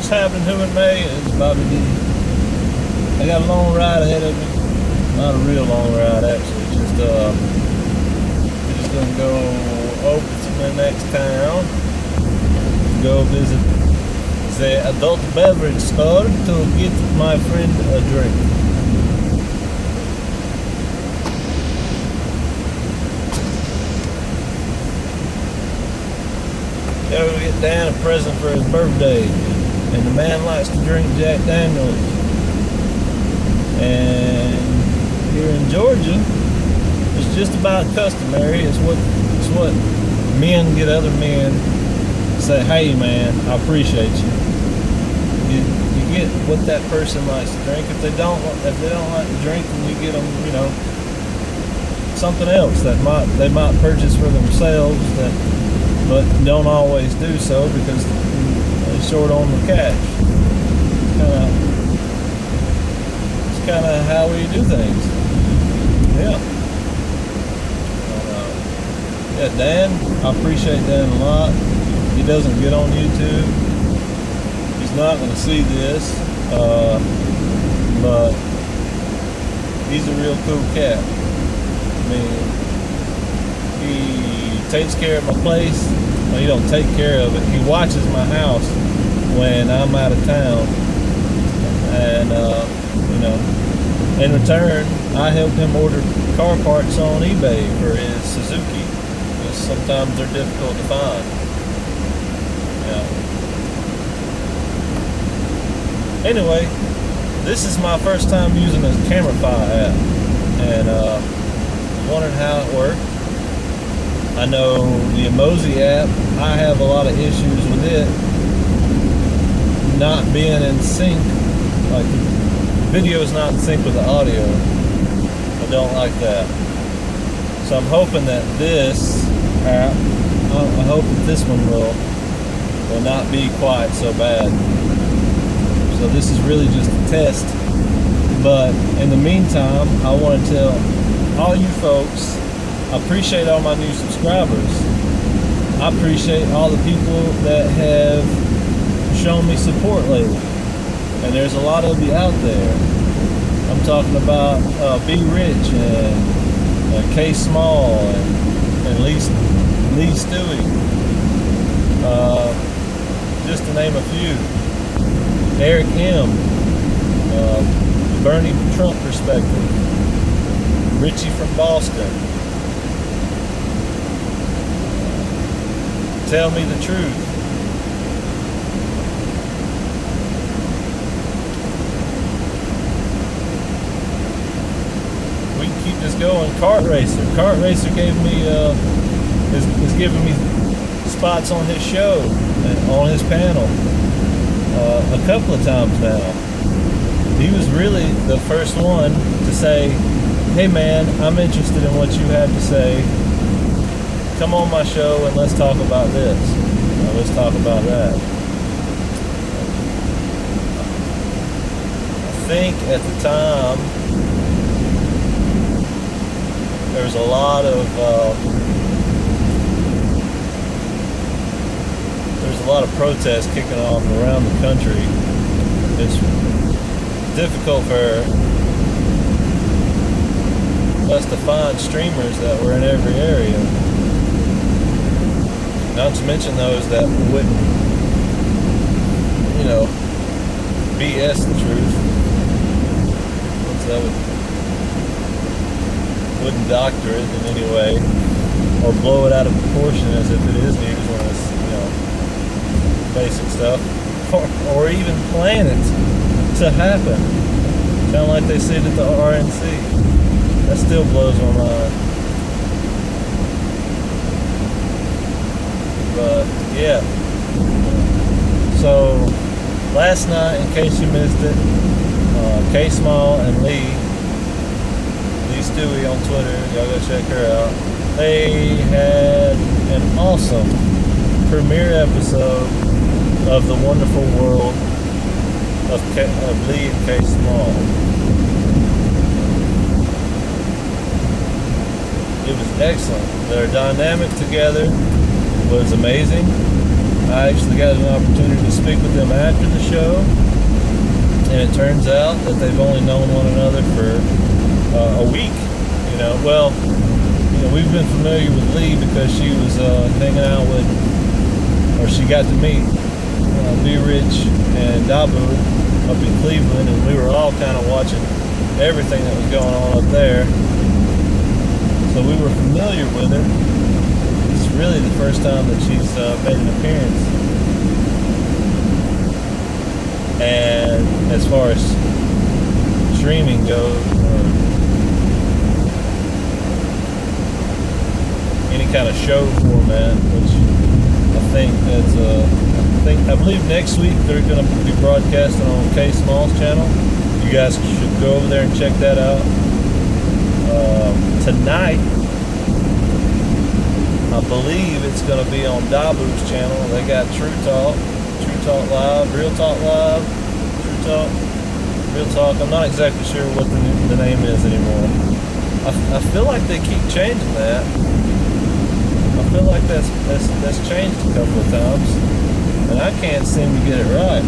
what's happening, Whomitmay? It's about to be. I got a long ride ahead of me. Not a real long ride, actually. Just we're just gonna go over to the next town. Go visit the adult beverage store to get my friend a drink. Gotta go get Dan a present for his birthday, and the man likes to drink Jack Daniels. And here in Georgia, it's just about customary. It's what men get other men to say, "Hey man, I appreciate you." You get what that person likes to drink. If they don't like to drink, then you get them, you know, something else that they might purchase for themselves but don't always do so because they're short on the cash. It's kind of how we do things. Yeah. Yeah, Dan, I appreciate Dan a lot. He doesn't get on YouTube. He's not going to see this, but he's a real cool cat. I mean, he takes care of my place. Well, he don't take care of it. He watches my house when I'm out of town, and you know, in return, I help him order car parts on eBay for his Suzuki, because sometimes they're difficult to find. Yeah. Anyway, this is my first time using this Camify app, and wondering how it worked. I know the Emoji app, I have a lot of issues with it not being in sync. Like, the video is not in sync with the audio. I don't like that. So I'm hoping that this app, I hope that this one will not be quite so bad. So this is really just a test. But in the meantime, I want to tell all you folks, I appreciate all my new subscribers. I appreciate all the people that have shown me support lately. And there's a lot of you out there. I'm talking about Be Rich and KSmall and Leigh Stewey. Just to name a few. Erick M, Bernie Trump perspective. Richie from Boston. Tell me the truth. We can keep this going. Kart Racer gave me is giving me spots on his show and on his panel a couple of times now. He was really the first one to say, "Hey man, I'm interested in what you have to say. Come on my show and let's talk about this. Let's talk about that." I think at the time there was a lot of protests kicking off around the country. It's difficult for us to find streamers that were in every area. Not to mention those that wouldn't, you know, BS the truth. That wouldn't doctor it in any way, or blow it out of proportion as if it is news when it's, you know, basic stuff, or even plan it to happen. Kind of like they said at the RNC. That still blows my mind. But yeah, so last night, in case you missed it, KSmall and Leigh Stewey on Twitter, y'all go check her out. They had an awesome premiere episode of The Wonderful World of Leigh and KSmall. It was excellent. Their dynamic together was amazing. I actually got an opportunity to speak with them after the show, and it turns out that they've only known one another for a week. Well, we've been familiar with Leigh because she was hanging out with, or she got to meet B-Rich and Dabu up in Cleveland, and we were all kind of watching everything that was going on up there. So we were familiar with her. It's really the first time that she's made an appearance. And as far as streaming goes, any kind of show format, which I think that's I believe next week they're going to be broadcasting on KSmall Channel. You guys should go over there and check that out. Tonight, I believe it's going to be on Dabu's channel. They got True Talk Live, Real Talk Live, True Talk, Real Talk. I'm not exactly sure what the name is anymore. I feel like they keep changing that. I feel like that's changed a couple of times, and I can't seem to get it right.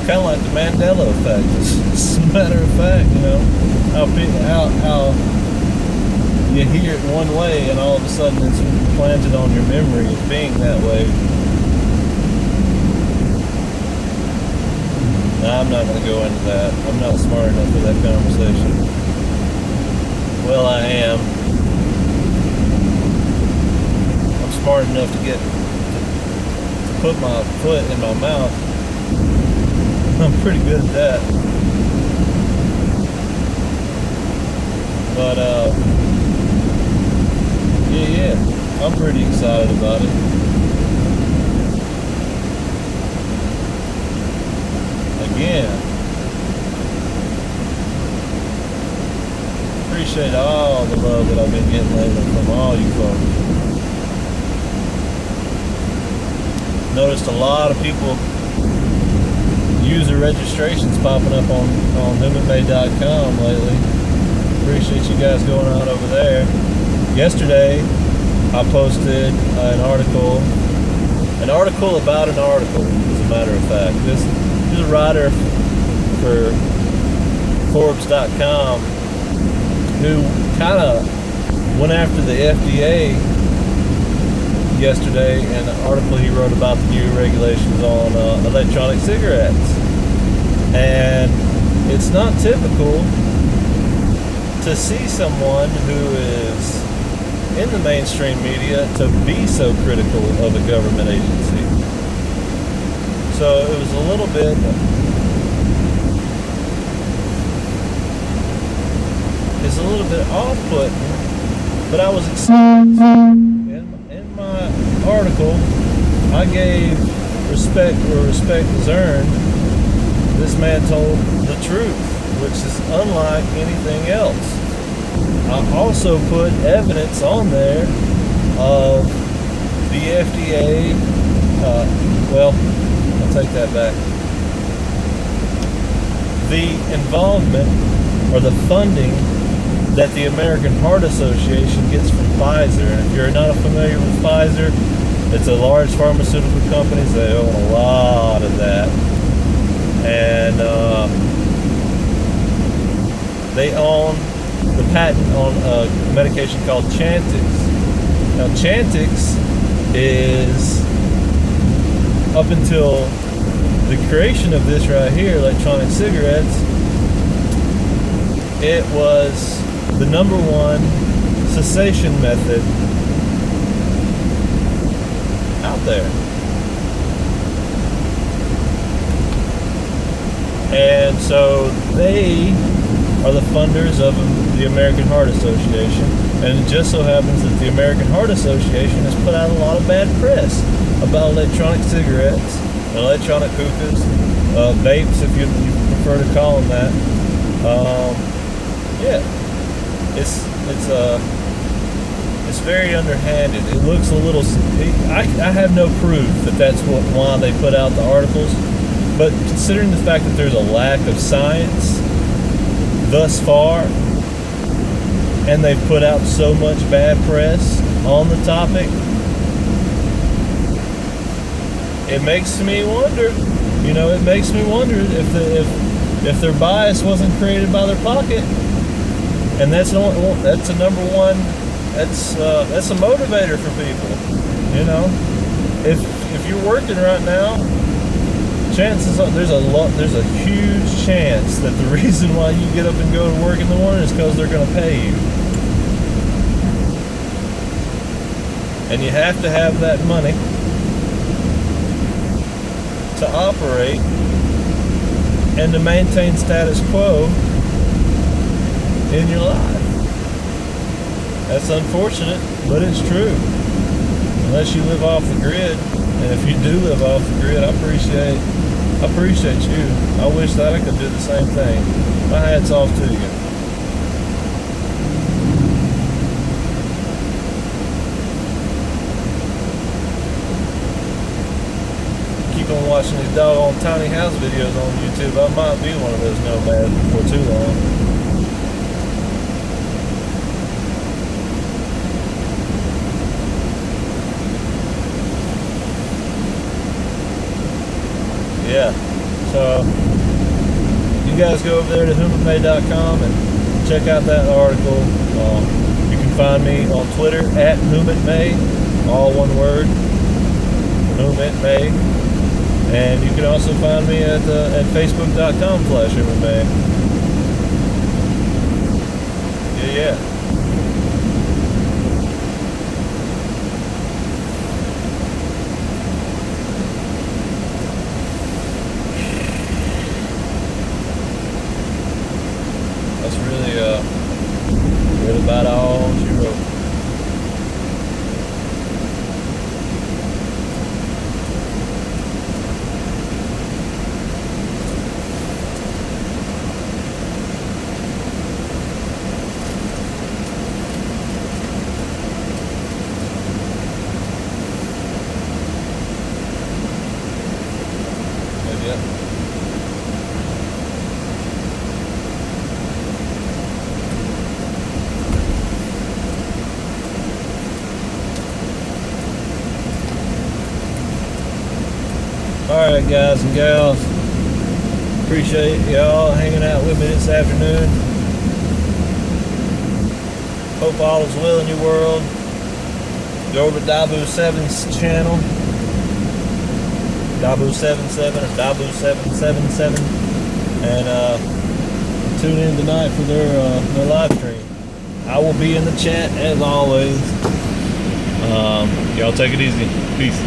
Kind of like the Mandela effect. As a matter of fact, how you hear it one way, and all of a sudden it's planted on your memory of being that way. Nah, I'm not going to go into that. I'm not smart enough for that conversation. Well, I am. I'm smart enough to put my foot in my mouth. I'm pretty good at that. But, yeah, I'm pretty excited about it. Again, appreciate all the love that I've been getting lately from all you folks. Noticed a lot of people, user registrations popping up on Whomitmay.com lately. Appreciate you guys going out over there. Yesterday, I posted an article about an article, as a matter of fact. This is a writer for Forbes.com who kind of went after the FDA yesterday in an article he wrote about the new regulations on electronic cigarettes. And it's not typical to see someone who is in the mainstream media to be so critical of a government agency. So it was a little bit off-putting, but I was excited. In my article, I gave respect where respect was earned. This man told the truth, which is unlike anything else. I also put evidence on there of the FDA, well, I'll take that back. The involvement or the funding that the American Heart Association gets from Pfizer. And if you're not familiar with Pfizer, it's a large pharmaceutical company. They own a lot of that. And they own the patent on a medication called Chantix. Now Chantix is, up until the creation of this right here, electronic cigarettes, it was the #1 cessation method out there. And so they are the funders of the American Heart Association, and it just so happens that the American Heart Association has put out a lot of bad press about electronic cigarettes, electronic hookahs, vapes, if you prefer to call them that. Yeah, it's very underhanded. It looks a little. I have no proof that that's why they put out the articles, but considering the fact that there's a lack of science thus far, and they've put out so much bad press, on the topic, it makes me wonder. You know, it makes me wonder if their bias wasn't created by their pocket, and that's a number one. That's a motivator for people. You know, if you're working right now, chances are there's a huge chance that the reason why you get up and go to work in the morning is because they're going to pay you, and you have to have that money to operate and to maintain status quo in your life. That's unfortunate, but it's true. Unless you live off the grid, and if you do live off the grid, I appreciate you. I wish that I could do the same thing. My hat's off to you. Keep on watching these doggone tiny house videos on YouTube. I might be one of those nomads before too long. Yeah, so you guys go over there to Whomitmay.com and check out that article. You can find me on Twitter at Whomitmay, all one word, Whomitmay, and you can also find me at Facebook.com/Whomitmay. Yeah. That's really about all she wrote. Yeah. Alright guys and gals, appreciate y'all hanging out with me this afternoon. Hope all is well in your world. Go over to Dabu7's channel, Dabu77 or Dabu777, and tune in tonight for their live stream. I will be in the chat as always. Y'all take it easy. Peace.